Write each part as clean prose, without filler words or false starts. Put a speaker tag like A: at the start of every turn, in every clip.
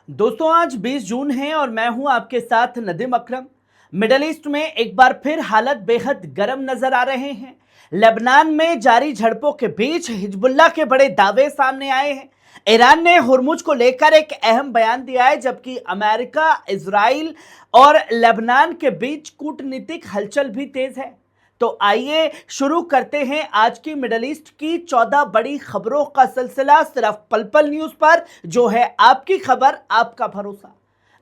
A: दोस्तों आज 20 जून है और मैं हूं आपके साथ नदीम अकरम। मिडल ईस्ट में एक बार फिर हालत बेहद गर्म नजर आ रहे हैं। लेबनान में जारी झड़पों के बीच हिजबुल्लाह के बड़े दावे सामने आए हैं। ईरान ने हुर्मुज को लेकर एक अहम बयान दिया है, जबकि अमेरिका, इजराइल और लेबनान के बीच कूटनीतिक हलचल भी तेज है। तो आइए शुरू करते हैं आज की मिडल ईस्ट की 14 बड़ी खबरों का सिलसिला, सिर्फ पल पल न्यूज पर, जो है आपकी खबर, आपका भरोसा।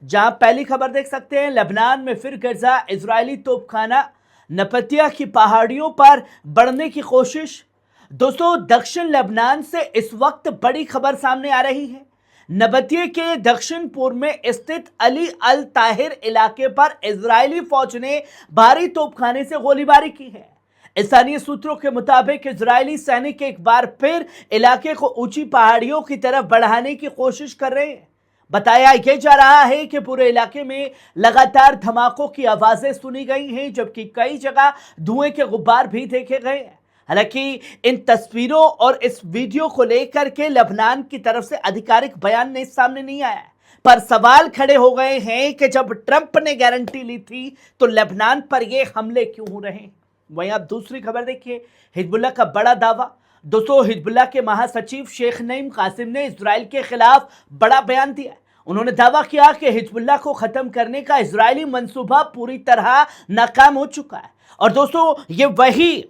A: जहां पहली खबर देख सकते हैं, लेबनान में फिर गिरजा इजरायली तोपखाना, नपतिया की पहाड़ियों पर बढ़ने की कोशिश। दोस्तों दक्षिण लेबनान से इस वक्त बड़ी खबर सामने आ रही है। नबतिये के दक्षिण पूर्व में स्थित अली अल ताहिर इलाके पर इजरायली फौज ने भारी तोपखाने से गोलीबारी की है। स्थानीय सूत्रों के मुताबिक इजरायली सैनिक एक बार फिर इलाके को ऊंची पहाड़ियों की तरफ बढ़ाने की कोशिश कर रहे हैं। बताया यह जा रहा है कि पूरे इलाके में लगातार धमाकों की आवाजें सुनी गई हैं, जबकि कई जगह धुएं के गुब्बार भी देखे गए हैं। हालांकि इन तस्वीरों और इस वीडियो को लेकर के लेबनान की तरफ से आधिकारिक बयान सामने नहीं आया है, पर सवाल खड़े हो गए हैं कि जब ट्रंप ने गारंटी ली थी तो लेबनान पर ये हमले क्यों हो रहे हैं। वहीं आप दूसरी खबर देखिए, हिजबुल्लाह का बड़ा दावा। दोस्तों हिजबुल्लाह के महासचिव शेख नईम कासिम ने इजराइल के खिलाफ बड़ा बयान दिया। उन्होंने दावा किया कि हिजबुल्लाह को खत्म करने का इजरायली मंसूबा पूरी तरह नाकाम हो चुका है। और दोस्तों ये वही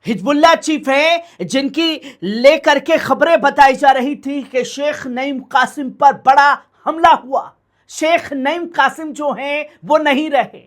A: हिजबुल्लाह चीफ है जिनकी लेकर के खबरें बताई जा रही थी कि शेख नईम कासिम पर बड़ा हमला हुआ। शेख नईम कासिम जो हैं वो नहीं रहे,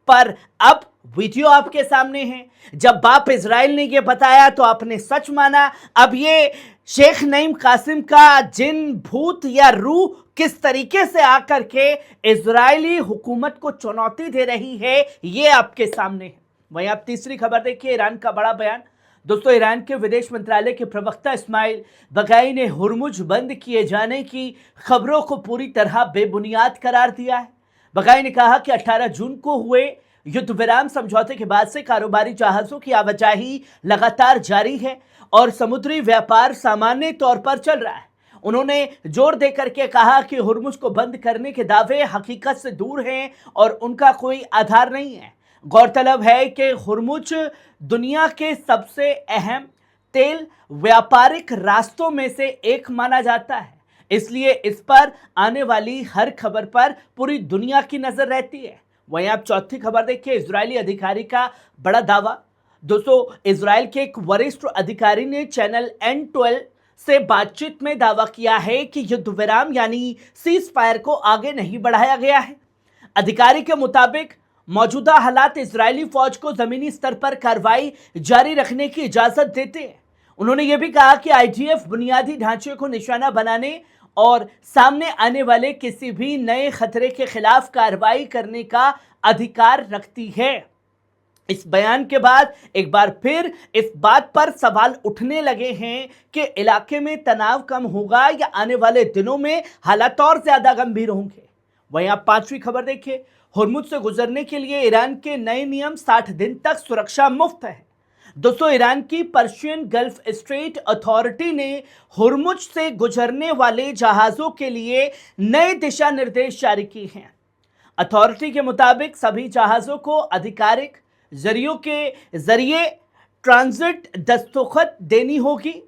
A: पर अब वीडियो आपके सामने है। जब बाप इजराइल ने ये बताया तो आपने सच माना। अब ये शेख नईम कासिम का जिन, भूत या रूह किस तरीके से आकर के इजरायली हुकूमत को चुनौती दे रही है, ये आपके सामने है। वहीं आप तीसरी खबर देखिए, ईरान का बड़ा बयान। दोस्तों ईरान के विदेश मंत्रालय के प्रवक्ता इस्माइल बगाई ने हुर्मुज बंद किए जाने की खबरों को पूरी तरह बेबुनियाद करार दिया है। बगाई ने कहा कि 18 जून को हुए युद्ध विराम समझौते के बाद से कारोबारी जहाजों की आवाजाही लगातार जारी है और समुद्री व्यापार सामान्य तौर पर चल रहा है। उन्होंने जोर देकर के कहा कि हुर्मुज को बंद करने के दावे हकीकत से दूर हैं और उनका कोई आधार नहीं है। गौरतलब है कि हुर्मुज दुनिया के सबसे अहम तेल व्यापारिक रास्तों में से एक माना जाता है, इसलिए इस पर आने वाली हर खबर पर पूरी दुनिया की नजर रहती है। वहीं आप चौथी खबर देखिए, इजरायली अधिकारी का बड़ा दावा। दोस्तों इजराइल के एक वरिष्ठ अधिकारी ने चैनल N12 से बातचीत में दावा किया है कि युद्ध विराम यानी सीज फायर को आगे नहीं बढ़ाया गया है। अधिकारी के मुताबिक मौजूदा हालात इजरायली फौज को जमीनी स्तर पर कार्रवाई जारी रखने की इजाजत देते हैं। उन्होंने यह भी कहा कि IDF बुनियादी ढांचे को निशाना बनाने और सामने आने वाले किसी भी नए खतरे के खिलाफ कार्रवाई करने का अधिकार रखती है। इस बयान के बाद एक बार फिर इस बात पर सवाल उठने लगे हैं कि इलाके में तनाव कम होगा या आने वाले दिनों में हालात और ज्यादा गंभीर होंगे। वहीं आप पांचवी खबर देखिए, हुर्मुज से गुजरने के लिए ईरान के नए नियम 60 दिन तक सुरक्षा मुफ्त है। दोस्तों ईरान की पर्शियन गल्फ स्ट्रेट अथॉरिटी ने हुर्मुज से गुजरने वाले जहाजों के लिए नए दिशा निर्देश जारी किए हैं। अथॉरिटी के मुताबिक सभी जहाजों को आधिकारिक जरियों के जरिए ट्रांजिट दस्तखत देनी होगी,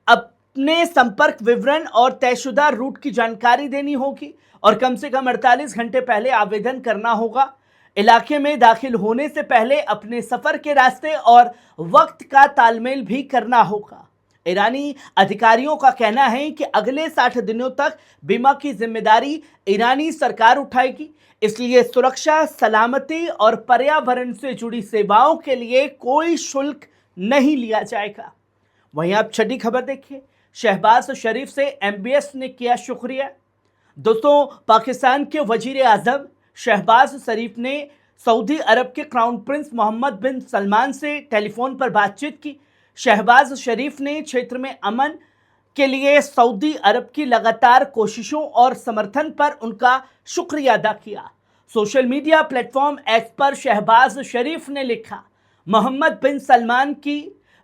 A: अपने संपर्क विवरण और तयशुदा रूट की जानकारी देनी होगी और कम से कम 48 घंटे पहले आवेदन करना होगा। इलाके में दाखिल होने से पहले अपने सफर के रास्ते और वक्त का तालमेल भी करना होगा। ईरानी अधिकारियों का कहना है कि अगले 60 दिनों तक बीमा की जिम्मेदारी ईरानी सरकार उठाएगी, इसलिए सुरक्षा, सलामती और पर्यावरण से जुड़ी सेवाओं के लिए कोई शुल्क नहीं लिया जाएगा। वहीं आप छठी खबर देखिए, शहबाज शरीफ से MBS ने किया शुक्रिया। दोस्तों पाकिस्तान के वजीर आजम शहबाज शरीफ ने सऊदी अरब के क्राउन प्रिंस मोहम्मद बिन सलमान से टेलीफोन पर बातचीत की। शहबाज शरीफ ने क्षेत्र में अमन के लिए सऊदी अरब की लगातार कोशिशों और समर्थन पर उनका शुक्रिया अदा किया। सोशल मीडिया प्लेटफॉर्म X पर शहबाज शरीफ ने लिखा, मोहम्मद बिन सलमान की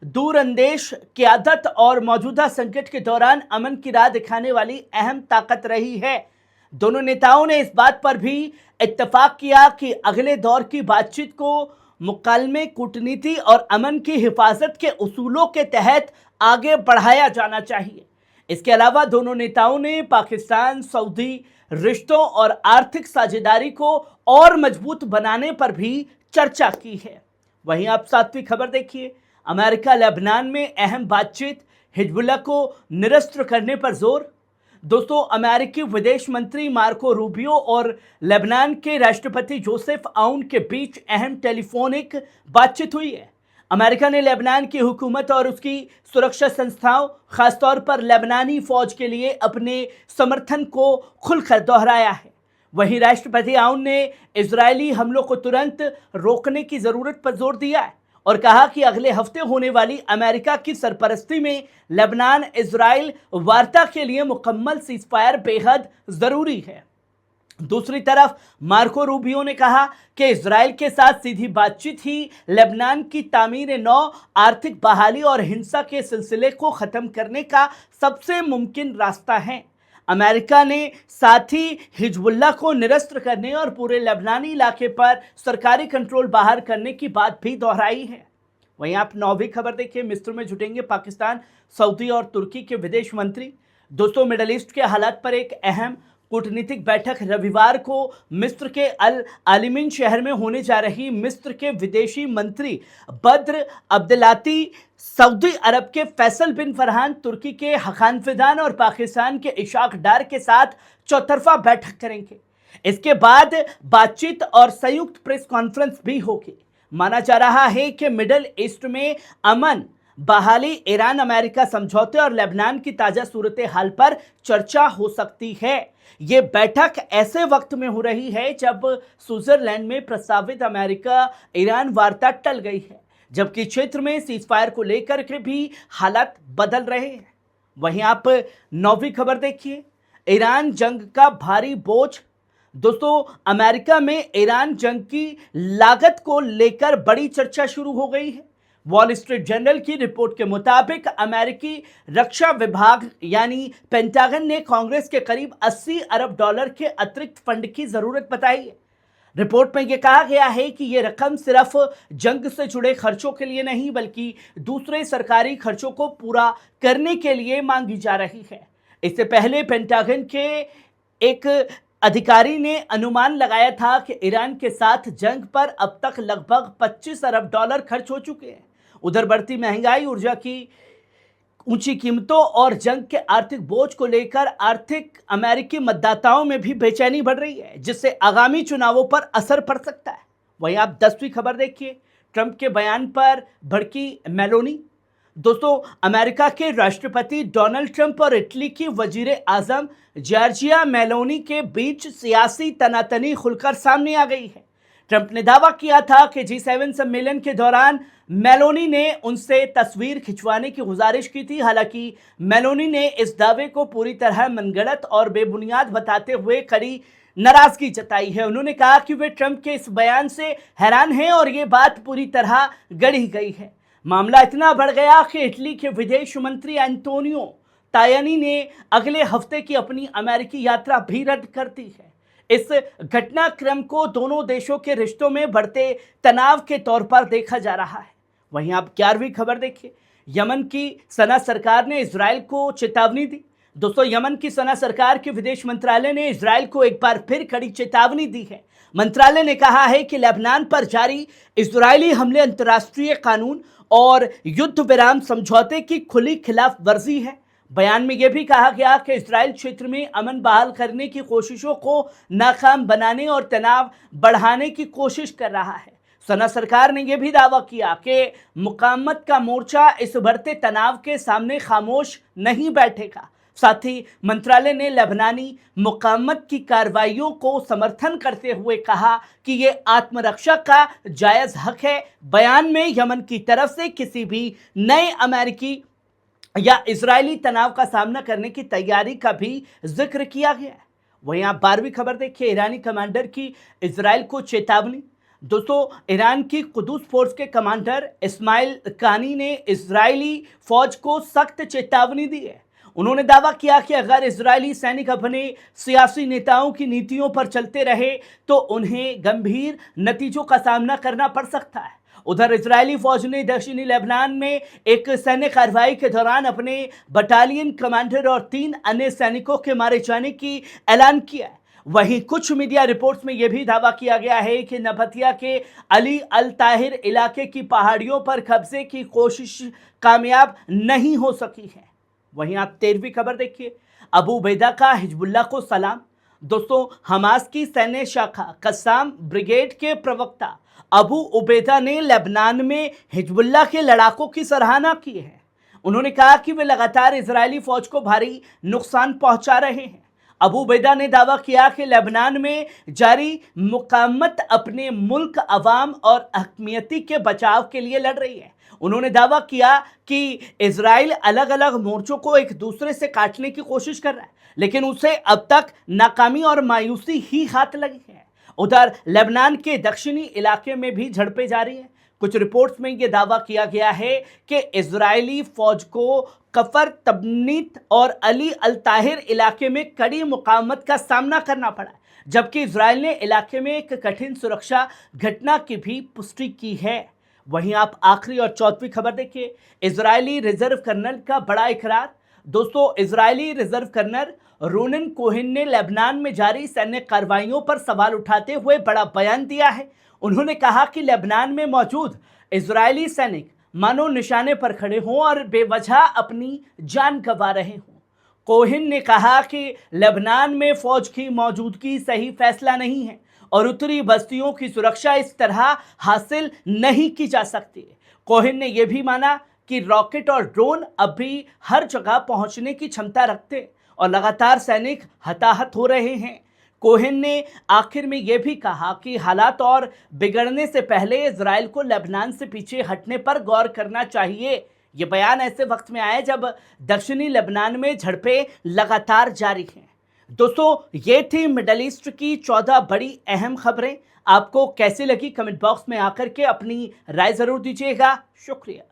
A: दूरंदेश क़यादत और मौजूदा संकट के दौरान अमन की राह दिखाने वाली अहम ताकत रही है। दोनों नेताओं ने इस बात पर भी इत्तेफाक किया कि अगले दौर की बातचीत को मुकालमे, कूटनीति और अमन की हिफाजत के उसूलों के तहत आगे बढ़ाया जाना चाहिए। इसके अलावा दोनों नेताओं ने पाकिस्तान सऊदी रिश्तों और आर्थिक साझेदारी को और मजबूत बनाने पर भी चर्चा की है। वहीं आप सातवीं खबर देखिए, अमेरिका लेबनान में अहम बातचीत, हिजबुल्लाह को निरस्त करने पर जोर। दोस्तों, अमेरिकी विदेश मंत्री मार्को रूबियो और लेबनान के राष्ट्रपति जोसेफ आउन के बीच अहम टेलीफोनिक बातचीत हुई है। अमेरिका ने लेबनान की हुकूमत और उसकी सुरक्षा संस्थाओं, खासतौर पर लेबनानी फौज के लिए अपने समर्थन को खुलकर दोहराया है। वहीं राष्ट्रपति आउन ने इजरायली हमलों को तुरंत रोकने की जरूरत पर जोर दिया है और कहा कि अगले हफ्ते होने वाली अमेरिका की सरपरस्ती में लेबनान इजराइल वार्ता के लिए मुकम्मल सीज़फायर बेहद जरूरी है। दूसरी तरफ मार्को रूबियो ने कहा कि इजराइल के साथ सीधी बातचीत ही लेबनान की तामीर नौ, आर्थिक बहाली और हिंसा के सिलसिले को खत्म करने का सबसे मुमकिन रास्ता है। अमेरिका ने साथ ही हिजबुल्लाह को निरस्त करने और पूरे लेबनानी इलाके पर सरकारी कंट्रोल बाहर करने की बात भी दोहराई है। वहीं आप नौवीं खबर देखिए, मिस्र में जुटेंगे पाकिस्तान, सऊदी और तुर्की के विदेश मंत्री। दोस्तों, मिडल ईस्ट के हालात पर एक अहम कूटनीतिक बैठक रविवार को मिस्र के अल आलिमीन शहर में होने जा रही। मिस्र के विदेशी मंत्री बद्र अब्देलाती, सऊदी अरब के फैसल बिन फरहान, तुर्की के हकान फिदान और पाकिस्तान के इशाक डार के साथ चौतरफा बैठक करेंगे। इसके बाद बातचीत और संयुक्त प्रेस कॉन्फ्रेंस भी होगी। माना जा रहा है कि मिडल ईस्ट में अमन, बहाली, ईरान अमेरिका समझौते और लेबनान की ताजा सूरत हाल पर चर्चा हो सकती है। ये बैठक ऐसे वक्त में हो रही है जब स्विट्जरलैंड में प्रस्तावित अमेरिका ईरान वार्ता टल गई है, जबकि क्षेत्र में सीज़फायर को लेकर के भी हालात बदल रहे हैं। वहीं आप नौवीं खबर देखिए, ईरान जंग का भारी बोझ। दोस्तों, अमेरिका में ईरान जंग की लागत को लेकर बड़ी चर्चा शुरू हो गई है। वॉल स्ट्रीट जर्नल की रिपोर्ट के मुताबिक अमेरिकी रक्षा विभाग यानी पेंटागन ने कांग्रेस के करीब 80 अरब डॉलर के अतिरिक्त फंड की जरूरत बताई है। रिपोर्ट में यह कहा गया है कि यह रकम सिर्फ जंग से जुड़े खर्चों के लिए नहीं बल्कि दूसरे सरकारी खर्चों को पूरा करने के लिए मांगी जा रही है। इससे पहले पेंटागन के एक अधिकारी ने अनुमान लगाया था कि ईरान के साथ जंग पर अब तक लगभग 25 अरब डॉलर खर्च हो चुके हैं। उधर बढ़ती महंगाई, ऊर्जा की ऊंची कीमतों और जंग के आर्थिक बोझ को लेकर आर्थिक अमेरिकी मतदाताओं में भी बेचैनी बढ़ रही है, जिससे आगामी चुनावों पर असर पड़ सकता है। वहीं आप 10वीं खबर देखिए, ट्रंप के बयान पर भड़की मेलोनी। दोस्तों, अमेरिका के राष्ट्रपति डोनाल्ड ट्रंप और इटली की वजीर आजम जॉर्जिया मेलोनी के बीच सियासी तनातनी खुलकर सामने आ गई है। ट्रंप ने दावा किया था कि G7 सम्मेलन के दौरान मेलोनी ने उनसे तस्वीर खिंचवाने की गुजारिश की थी। हालांकि मेलोनी ने इस दावे को पूरी तरह मनगढ़ंत और बेबुनियाद बताते हुए कड़ी नाराजगी जताई है। उन्होंने कहा कि वे ट्रंप के इस बयान से हैरान हैं और ये बात पूरी तरह गढ़ी गई है। मामला इतना बढ़ गया कि इटली के विदेश मंत्री एंटोनियो तायानी ने अगले हफ्ते की अपनी अमेरिकी यात्रा भी रद्द कर दी है। इस घटनाक्रम को दोनों देशों के रिश्तों में बढ़ते तनाव के तौर पर देखा जा रहा है। वहीं आप 11वीं खबर देखिए, यमन की सना सरकार ने इजराइल को चेतावनी दी। दोस्तों, यमन की सना सरकार के विदेश मंत्रालय ने इजराइल को एक बार फिर कड़ी चेतावनी दी है। मंत्रालय ने कहा है कि लेबनान पर जारी इजरायली हमले अंतर्राष्ट्रीय कानून और युद्ध विराम समझौते की खुली खिलाफ वर्जी है। बयान में यह भी कहा गया कि इजराइल क्षेत्र में अमन बहाल करने की कोशिशों को नाकाम बनाने और तनाव बढ़ाने की कोशिश कर रहा है। सना सरकार ने यह भी दावा किया कि मुकावमत का मोर्चा इस बढ़ते तनाव के सामने खामोश नहीं बैठेगा। साथ ही मंत्रालय ने लेबनानी मुकावमत की कार्रवाइयों को समर्थन करते हुए कहा कि ये आत्मरक्षा का जायज हक है। बयान में यमन की तरफ से किसी भी नए अमेरिकी या इजरायली तनाव का सामना करने की तैयारी का भी जिक्र किया गया है। वहीं आप 12वीं खबर देखिए, ईरानी कमांडर की इजराइल को चेतावनी। दोस्तों, ईरान की कुदस फोर्स के कमांडर इस्माइल कानी ने इजरायली फौज को सख्त चेतावनी दी है। उन्होंने दावा किया कि अगर इजरायली सैनिक अपने सियासी नेताओं की नीतियों पर चलते रहे तो उन्हें गंभीर नतीजों का सामना करना पड़ सकता है। उधर इजरायली फौज ने दक्षिणी लेबनान में एक सैन्य कार्रवाई के दौरान अपने बटालियन कमांडर और 3 अन्य सैनिकों के मारे जाने की ऐलान किया है। वहीं कुछ मीडिया रिपोर्ट्स में यह भी दावा किया गया है कि नबतिया के अली अल ताहिर इलाके की पहाड़ियों पर कब्जे की कोशिश कामयाब नहीं हो सकी है। वहीं आप 13वीं खबर देखिए, अबू उबैदा का हिजबुल्लाह को सलाम। दोस्तों, हमास की सैन्य शाखा कस्साम ब्रिगेड के प्रवक्ता अबू उबैदा ने लेबनान में हिजबुल्लाह के लड़ाकों की सराहना की है। उन्होंने कहा कि वे लगातार इजरायली फौज को भारी नुकसान पहुंचा रहे हैं। अबू उबैदा ने दावा किया कि लेबनान में जारी मुकामत अपने मुल्क, अवाम और हकमियती के बचाव के लिए लड़ रही है। उन्होंने दावा किया कि इजराइल अलग अलग मोर्चों को एक दूसरे से काटने की कोशिश कर रहा है, लेकिन उसे अब तक नाकामी और मायूसी ही हाथ लगी है। उधर लेबनान के दक्षिणी इलाके में भी झड़पें जारी हैं। कुछ रिपोर्ट्स में यह दावा किया गया है कि इजरायली फौज को कफर तबनीत और अली अल ताहिर इलाके में कड़ी मुकावमत का सामना करना पड़ा, जबकि इजराइल ने इलाके में एक कठिन सुरक्षा घटना की भी पुष्टि की है। वहीं आप आखिरी और 4वीं खबर देखिए, इजरायली रिजर्व कर्नल का बड़ा इकरार। दोस्तों, इजरायली रिजर्व कर्नल रोनन कोहेन ने लेबनान में जारी सैन्य कार्रवाइयों पर सवाल उठाते हुए बड़ा बयान दिया है। उन्होंने कहा कि लेबनान में मौजूद इजरायली सैनिक मानो निशाने पर खड़े हों और बेवजह अपनी जान गंवा रहे हों। कोहेन ने कहा कि लेबनान में फौज की मौजूदगी सही फैसला नहीं है और उत्तरी बस्तियों की सुरक्षा इस तरह हासिल नहीं की जा सकती। कोहेन ने यह भी माना कि रॉकेट और ड्रोन अब भी हर जगह पहुंचने की क्षमता रखते हैं और लगातार सैनिक हताहत हो रहे हैं। कोहेन ने आखिर में यह भी कहा कि हालात और बिगड़ने से पहले इजराइल को लेबनान से पीछे हटने पर गौर करना चाहिए। यह बयान ऐसे वक्त में आया जब दक्षिणी लेबनान में झड़पें लगातार जारी हैं। दोस्तों, ये थी मिडल ईस्ट की 14 बड़ी अहम खबरें। आपको कैसी लगी कमेंट बॉक्स में आकर के अपनी राय जरूर दीजिएगा। शुक्रिया।